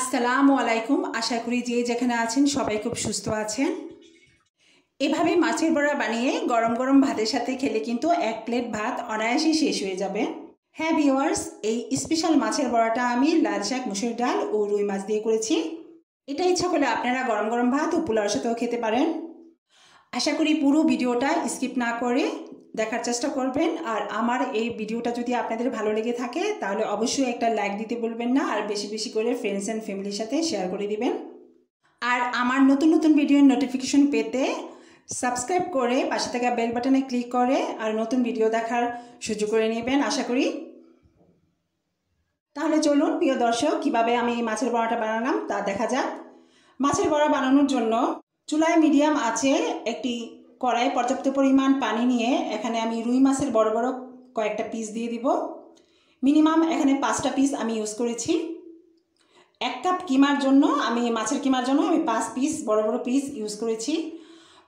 আসসালামু আলাইকুম। আশা করি যে যেখানে আছেন সবাই খুব সুস্থ আছেন। এভাবে মাছের বড়া বানিয়ে গরম গরম ভাতের সাথে খেলে কিন্তু এক প্লেট ভাত অনায়াসেই শেষ হয়ে যাবে। হ্যাঁ ভিউয়ার্স, এই স্পেশাল মাছের বড়াটা আমি লাল শাক, মুসুর ডাল ও রুই মাছ দিয়ে করেছি। এটা ইচ্ছা করলে আপনারা গরম গরম ভাত ও পোলাওর সাথেও খেতে পারেন। আশা করি পুরো ভিডিওটা স্কিপ না করে দেখার চেষ্টা করবেন। আর আমার এই ভিডিওটা যদি আপনাদের ভালো লেগে থাকে তাহলে অবশ্যই একটা লাইক দিতে বলবেন না, আর বেশি বেশি করে ফ্রেন্ডস অ্যান্ড ফ্যামিলির সাথে শেয়ার করে দিবেন। আর আমার নতুন নতুন ভিডিওর নোটিফিকেশন পেতে সাবস্ক্রাইব করে পাশে থাকা বেল বাটনে ক্লিক করে আর নতুন ভিডিও দেখার সুযোগ করে নেবেন আশা করি। তাহলে চলুন প্রিয় দর্শক, কীভাবে আমি মাছের বড়াটা বানালাম তা দেখা যাক। মাছের বড়া বানানোর জন্য চুলায় মিডিয়াম আছে একটি কড়াইয়ে পর্যাপ্ত পরিমাণ পানি নিয়ে এখানে আমি রুই মাছের বড় বড় কয়েকটা পিস দিয়ে দিব। মিনিমাম এখানে 5টা পিস আমি ইউজ করেছি। 1 কাপ কিমার জন্য মাছের কিমার জন্য আমি 5 পিস বড় বড় পিস ইউজ করেছি।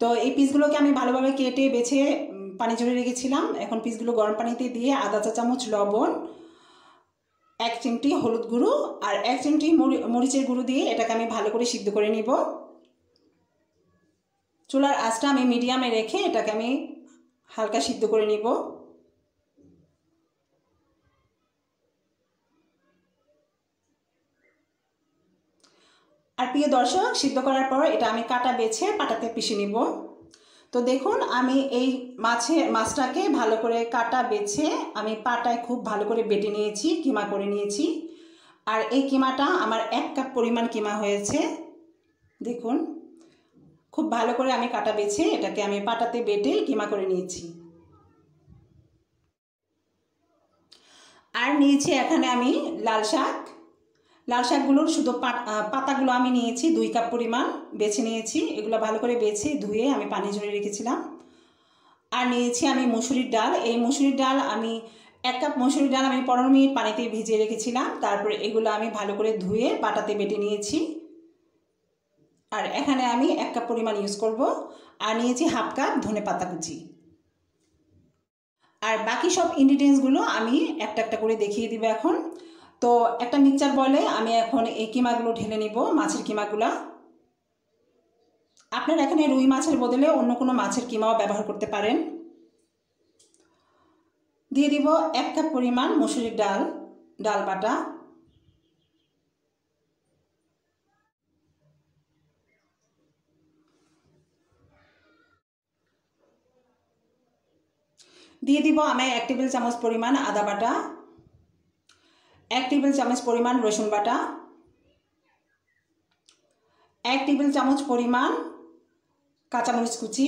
তো এই পিসগুলোকে আমি ভালোভাবে কেটে বেছে পানি ঝরিয়ে রেখেছিলাম। এখন পিসগুলো গরম পানিতে দিয়ে আধা চা চামচ লবণ, 1 চিমটি হলুদ গুঁড়ো আর 1 চিমটি মরিচের গুঁড়ো দিয়ে এটাকে আমি ভালো করে সিদ্ধ করে নিব। চুলার আঁচটা আমি মিডিয়ামে রেখে এটাকে আমি হালকা সিদ্ধ করে নিব। আর প্রিয় দর্শক, সিদ্ধ করার পর এটা আমি কাটা বেছে পাটাতে পিষে নিব। তো দেখুন, আমি এই মাছটাকে ভালো করে কাটা বেছে আমি পাটায় খুব ভালো করে বেটে নিয়েছি, কিমা করে নিয়েছি। আর এই কিমাটা আমার 1 কাপ পরিমাণ কিমা হয়েছে। দেখুন, খুব ভালো করে আমি কাটা বেছে এটাকে আমি পাটাতে বেটে কিমা করে নিয়েছি। আর নিয়েছি এখানে আমি লাল শাকগুলোর শুধু পাতাগুলো আমি নিয়েছি 2 কাপ পরিমাণ বেছে নিয়েছি। এগুলো ভালো করে বেছে ধুয়ে আমি পানি ঝরিয়ে রেখেছিলাম। আর নিয়েছি আমি মুসুরির ডাল। এই মুসুরির ডাল আমি 1 কাপ মুসুরির ডাল আমি 15 মিনিট পানিতে ভিজিয়ে রেখেছিলাম। তারপরে এগুলো আমি ভালো করে ধুয়ে পাটাতে বেটে নিয়েছি। আর এখানে আমি 1 কাপ পরিমাণ ইউজ করব। আর নিয়েছি 1/2 কাপ ধনেপাতা কুচি। আর বাকি সব ইনগ্রিডিয়েন্টসগুলো আমি একটা একটা করে দেখিয়ে দিব এখন। তো একটা মিক্সচার বলে আমি এখন এই কিমাগুলো ঢেলে নিব, মাছের কিমাগুলো। আপনারা এখানে রুই মাছের বদলে অন্য কোনো মাছের কিমাও ব্যবহার করতে পারেন। দিয়ে দিব 1 কাপ পরিমাণ মুসুরির ডাল বাটা, দিয়ে দিব আমি 1 টেবিল চামচ পরিমাণ আদা বাটা, 1 টেবিল চামচ পরিমাণ রসুন বাটা, 1 টেবিল চামচ পরিমাণ কাঁচামরিচ কুচি,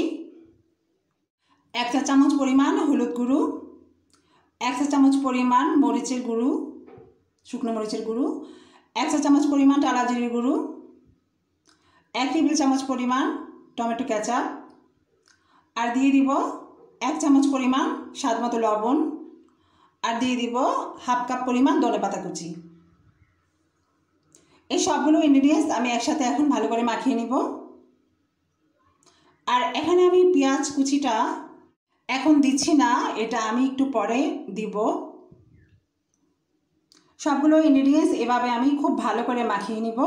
1 চা চামচ পরিমাণ হলুদ গুঁড়ো, 1 চা চামচ পরিমাণ মরিচের গুঁড়ো, শুকনো মরিচের গুঁড়ো, 1 চা চামচ পরিমাণ টালা জিরের গুঁড়ো, 1 টেবিল চামচ পরিমাণ টমেটো কেচাপ, আর দিয়ে দিব 1 চামচ পরিমাণ স্বাদমতো লবণ, আর দিয়ে দিব 1/2 কাপ পরিমাণ ধনেপাতা কুচি। এই সবগুলো ইনগ্রিডিয়েন্টস আমি একসাথে এখন ভালো করে মাখিয়ে নিব। আর এখানে আমি পেঁয়াজ কুচিটা এখন দিচ্ছি না, এটা আমি একটু পরে দিব। সবগুলো ইনগ্রিডিয়েন্টস এভাবে আমি খুব ভালো করে মাখিয়ে নিব।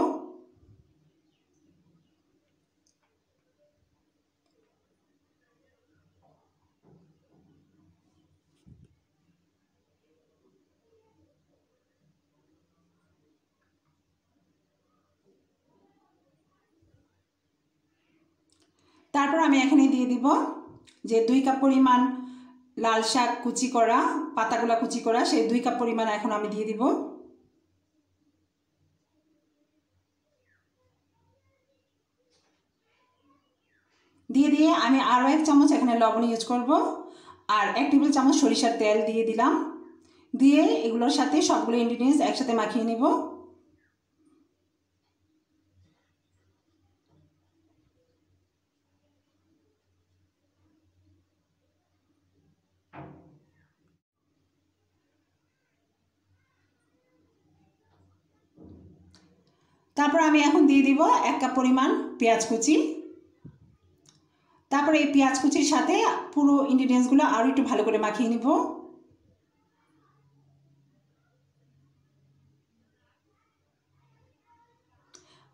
তারপর আমি এখানে দিয়ে দিব যে 2 কাপ পরিমাণ লাল শাক কুচি করা, পাতাগুলা কুচি করা, সেই 2 কাপ পরিমাণ এখন আমি দিয়ে দিব। দিয়ে আমি আরও 1 চামচ এখানে লবণ ইউজ করব। আর 1 টেবিল চামচ সরিষার তেল দিয়ে দিলাম। দিয়ে এগুলোর সাথে সবগুলো ইনগ্রিডিয়েন্টস একসাথে মাখিয়ে নেব। তারপর আমি এখন দিয়ে দিব 1 কাপ পরিমাণ পেঁয়াজ কুচি। তারপরে এই পেঁয়াজ কুচির সাথে পুরো ইনগ্রিডিয়েন্টসগুলো আরও একটু ভালো করে মাখিয়ে নিব।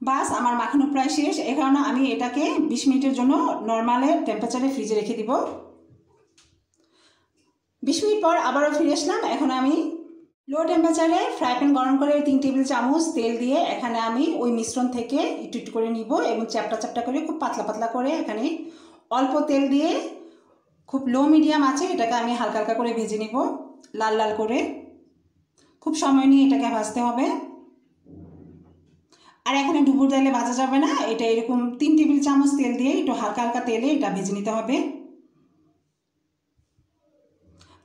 বাস আমার মাখানো প্রায় শেষ। এই কারণে আমি এটাকে 20 মিনিটের জন্য নর্মালে টেম্পারেচারে ফ্রিজে রেখে দিব। 20 মিনিট পর আবারও ফিরে আসলাম। এখন আমি লো টেম্পারেচারে ফ্রাই প্যান গরম করে 3 টেবিল চামচ তেল দিয়ে এখানে আমি ওই মিশ্রণ থেকে একটু একটু করে নিব এবং চ্যাপটা চ্যাপটা করে খুব পাতলা পাতলা করে এখানে অল্প তেল দিয়ে খুব লো মিডিয়াম আছে এটাকে আমি হালকা হালকা করে ভেজে নিব, লাল লাল করে। খুব সময় নিয়ে এটাকে ভাজতে হবে। আর এখানে ডুবুর তেলে ভাজা যাবে না, এটা এরকম 3 টেবিল চামচ তেল দিয়ে একটু হালকা হালকা তেলে এটা ভেজে নিতে হবে।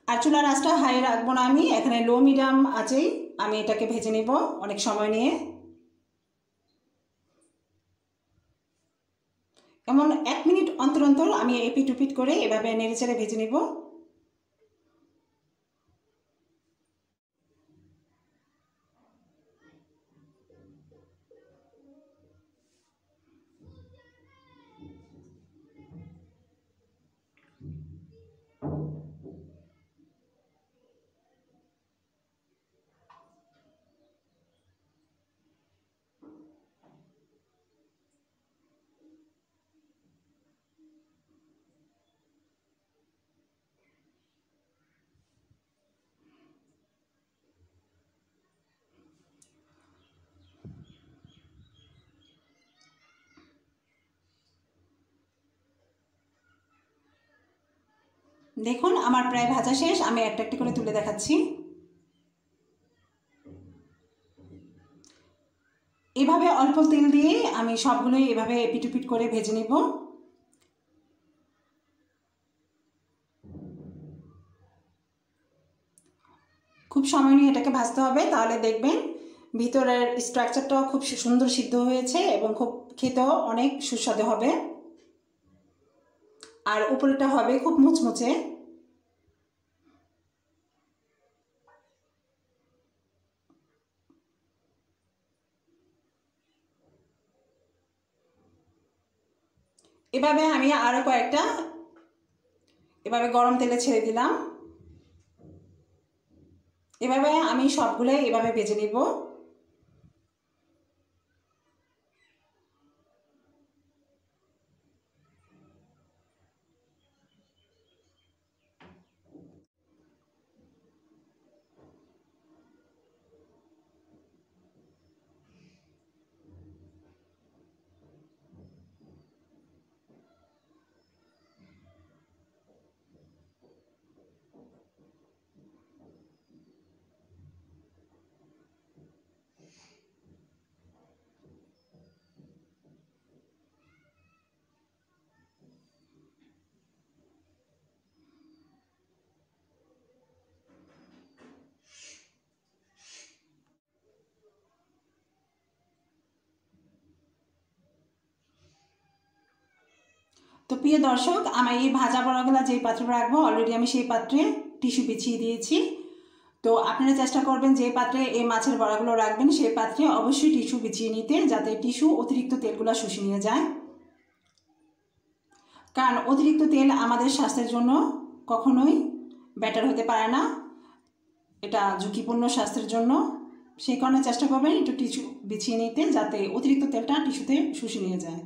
আর চুলার আঁচটা হাই রাখবো না, আমি এখানে লো মিডিয়াম আছেই আমি এটাকে ভেজে নেব অনেক সময় নিয়ে। এমন 1 মিনিট অন্তর অন্তর আমি এপিট উপিট করে এভাবে নেড়েচেড়ে ভেজে নেব। দেখুন আমার প্রায় ভাজা শেষ, আমি একটা একটা করে তুলে দেখাচ্ছি। এভাবে অল্প তেল দিয়ে আমি সবগুলোই এভাবে এপিট উপিট করে ভেজে নেব। খুব সময় নিয়ে এটাকে ভাজতে হবে, তাহলে দেখবেন ভিতরের স্ট্রাকচারটাও খুব সুন্দর সিদ্ধ হয়েছে এবং খুব খেতেও অনেক সুস্বাদু হবে। আর উপরেটা হবে খুব মুচমুচে। এভাবে আমি আরও কয়েকটা এভাবে গরম তেলে ছেড়ে দিলাম। এভাবে আমি সবগুলোই এভাবে ভেজে নিব। তো প্রিয় দর্শক, আমার এই ভাজা বড়াগুলো যেই পাত্রে রাখবো অলরেডি আমি সেই পাত্রে টিস্যু বিছিয়ে দিয়েছি। তো আপনারা চেষ্টা করবেন যে পাত্রে এই মাছের বড়াগুলো রাখবেন সেই পাত্রে অবশ্যই টিস্যু বিছিয়ে নিতে, যাতে টিস্যু অতিরিক্ত তেলগুলো শুষে নিয়ে যায়। কারণ অতিরিক্ত তেল আমাদের স্বাস্থ্যের জন্য কখনোই বেটার হতে পারে না, এটা ঝুঁকিপূর্ণ স্বাস্থ্যের জন্য। সেই কারণে চেষ্টা করবেন একটু টিস্যু বিছিয়ে নিতে, যাতে অতিরিক্ত তেলটা টিস্যুতে শুষে নিয়ে যায়।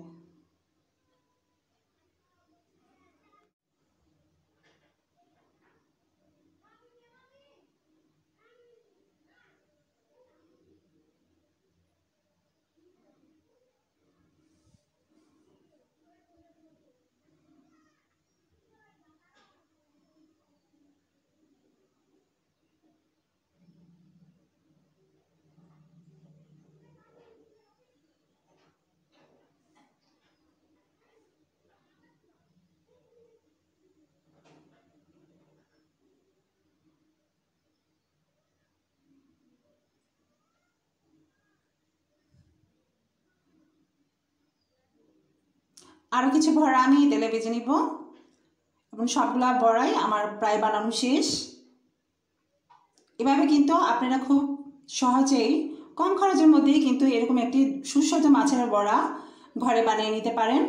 আরও কিছু বড়া আমি তেলে ভেজে নিব এবং সবগুলা বড়াই আমার প্রায় বানানো শেষ। এভাবে কিন্তু আপনারা খুব সহজেই কম খরচের মধ্যেই কিন্তু এরকম একটি সুস্বাদু মাছের বড়া ঘরে বানিয়ে নিতে পারেন।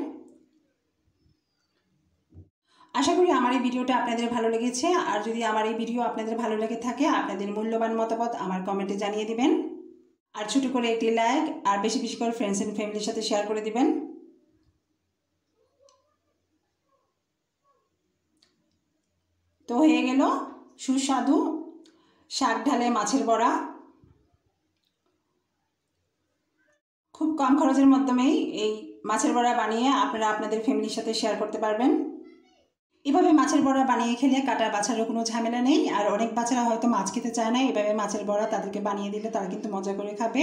আশা করি আমার এই ভিডিওটা আপনাদের ভালো লেগেছে। আর যদি আমার এই ভিডিও আপনাদের ভালো লেগে থাকে, আপনাদের মূল্যবান মতামত আমার কমেন্টে জানিয়ে দিবেন। আর ছোটো করে একটি লাইক আর বেশি বেশি করে ফ্রেন্ডস অ্যান্ড ফ্যামিলির সাথে শেয়ার করে দিবেন। তো হয়ে গেল সুস্বাদু শাক ঢালে মাছের বড়া। খুব কম খরচের মাধ্যমেই এই মাছের বড়া বানিয়ে আপনারা আপনাদের ফ্যামিলির সাথে শেয়ার করতে পারবেন। এভাবে মাছের বড়া বানিয়ে খেলে কাটা বাছারও কোনো ঝামেলা নেই। আর অনেক বাচ্চারা হয়তো মাছ খেতে চায় না, এভাবে মাছের বড়া তাদেরকে বানিয়ে দিলে তারা কিন্তু মজা করে খাবে।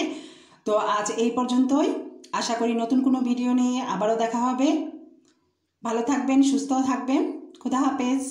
তো আজ এই পর্যন্তই। আশা করি নতুন কোনো ভিডিও নিয়ে আবারও দেখা হবে। ভালো থাকবেন, সুস্থ থাকবেন। খুদা হাফেজ।